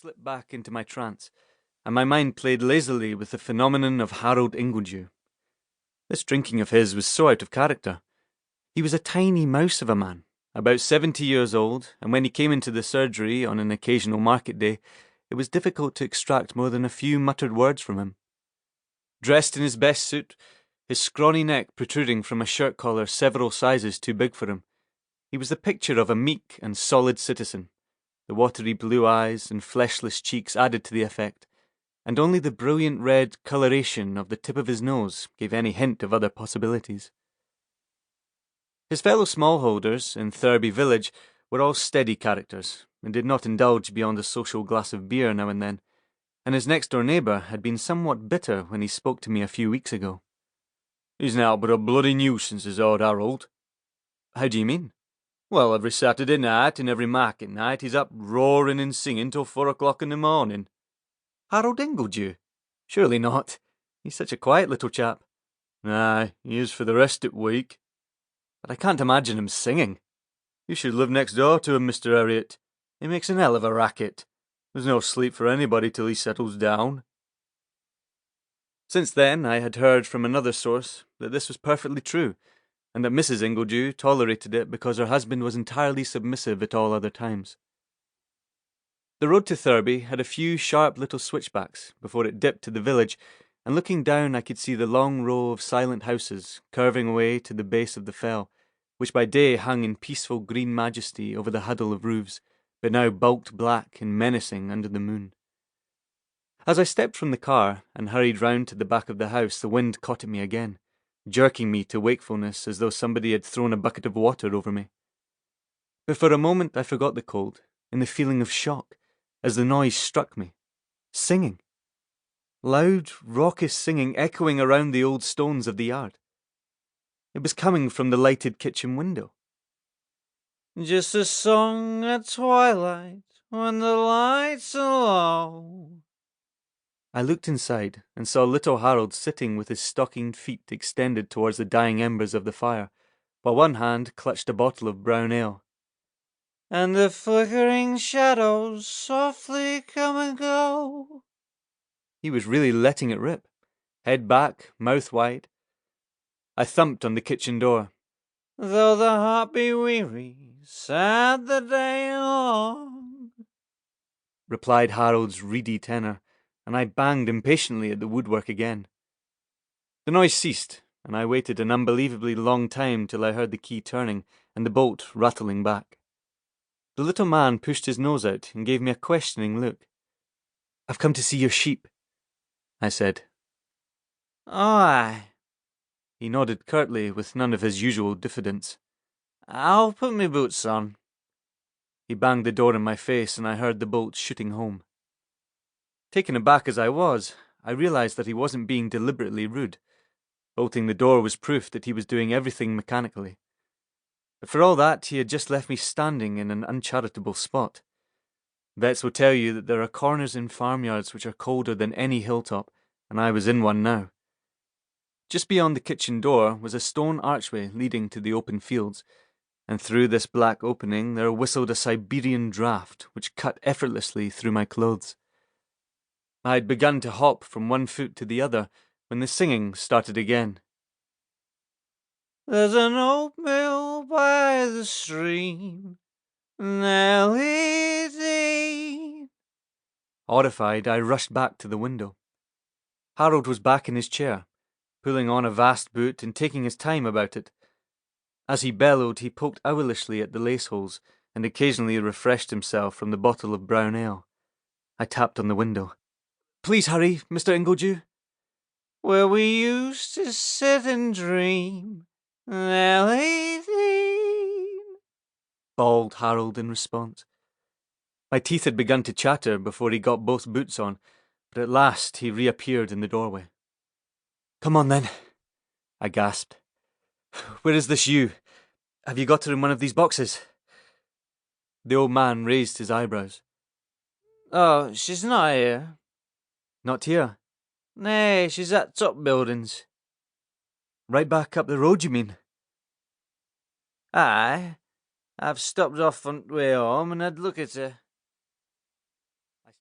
slipped back into my trance, and my mind played lazily with the phenomenon of Harold Ingledew. This drinking of his was so out of character. He was a tiny mouse of a man, about 70 years old, and when he came into the surgery on an occasional market day, it was difficult to extract more than a few muttered words from him. Dressed in his best suit, his scrawny neck protruding from a shirt collar several sizes too big for him, he was the picture of a meek and solid citizen. The watery blue eyes and fleshless cheeks added to the effect, and only the brilliant red coloration of the tip of his nose gave any hint of other possibilities. His fellow smallholders in Thurby village were all steady characters, and did not indulge beyond a social glass of beer now and then, and his next-door neighbour had been somewhat bitter when he spoke to me a few weeks ago. "He's now but a bloody nuisance, is old Harold." "How do you mean?" "Well, every Saturday night and every market night he's up roaring and singing till 4 o'clock in the morning." "Harold Ingledew? Surely not. He's such a quiet little chap." "Aye, he is for the rest of the week." "But I can't imagine him singing." "You should live next door to him, Mr. Herriot. He makes an hell of a racket. There's no sleep for anybody till he settles down." Since then I had heard from another source that this was perfectly true, and that Mrs. Ingledew tolerated it because her husband was entirely submissive at all other times. The road to Thurby had a few sharp little switchbacks before it dipped to the village, and looking down I could see the long row of silent houses curving away to the base of the fell, which by day hung in peaceful green majesty over the huddle of roofs, but now bulked black and menacing under the moon. As I stepped from the car and hurried round to the back of the house, the wind caught at me again, jerking me to wakefulness as though somebody had thrown a bucket of water over me. But for a moment I forgot the cold, in the feeling of shock, as the noise struck me. Singing. Loud, raucous singing echoing around the old stones of the yard. It was coming from the lighted kitchen window. "Just a song at twilight, when the lights are low." I looked inside and saw little Harold sitting with his stockinged feet extended towards the dying embers of the fire, while one hand clutched a bottle of brown ale. "And the flickering shadows softly come and go." He was really letting it rip, head back, mouth wide. I thumped on the kitchen door. "Though the heart be weary, sad the day long," replied Harold's reedy tenor, and I banged impatiently at the woodwork again. The noise ceased, and I waited an unbelievably long time till I heard the key turning and the bolt rattling back. The little man pushed his nose out and gave me a questioning look. "I've come to see your sheep," I said. "Aye." He nodded curtly with none of his usual diffidence. "I'll put me boots on." He banged the door in my face and I heard the bolt shooting home. Taken aback as I was, I realised that he wasn't being deliberately rude. Bolting the door was proof that he was doing everything mechanically. But for all that, he had just left me standing in an uncharitable spot. Vets will tell you that there are corners in farmyards which are colder than any hilltop, and I was in one now. Just beyond the kitchen door was a stone archway leading to the open fields, and through this black opening there whistled a Siberian draught which cut effortlessly through my clothes. I had begun to hop from one foot to the other when the singing started again. "There's an oat mill by the stream, Nellie Dean." Horrified, I rushed back to the window. Harold was back in his chair, pulling on a vast boot and taking his time about it. As he bellowed, he poked owlishly at the lace holes and occasionally refreshed himself from the bottle of brown ale. I tapped on the window. "Please hurry, Mr. Ingledew." "Where we used to sit and dream, Nellie Dean," bawled Harold in response. My teeth had begun to chatter before he got both boots on, but at last he reappeared in the doorway. "Come on then," I gasped. "Where is this ewe? Have you got her in one of these boxes?" The old man raised his eyebrows. "Oh, she's not here." "Not here?" "Nay, she's at top buildings." "Right back up the road, you mean?" "Aye. I've stopped off on the way home and had a look at her."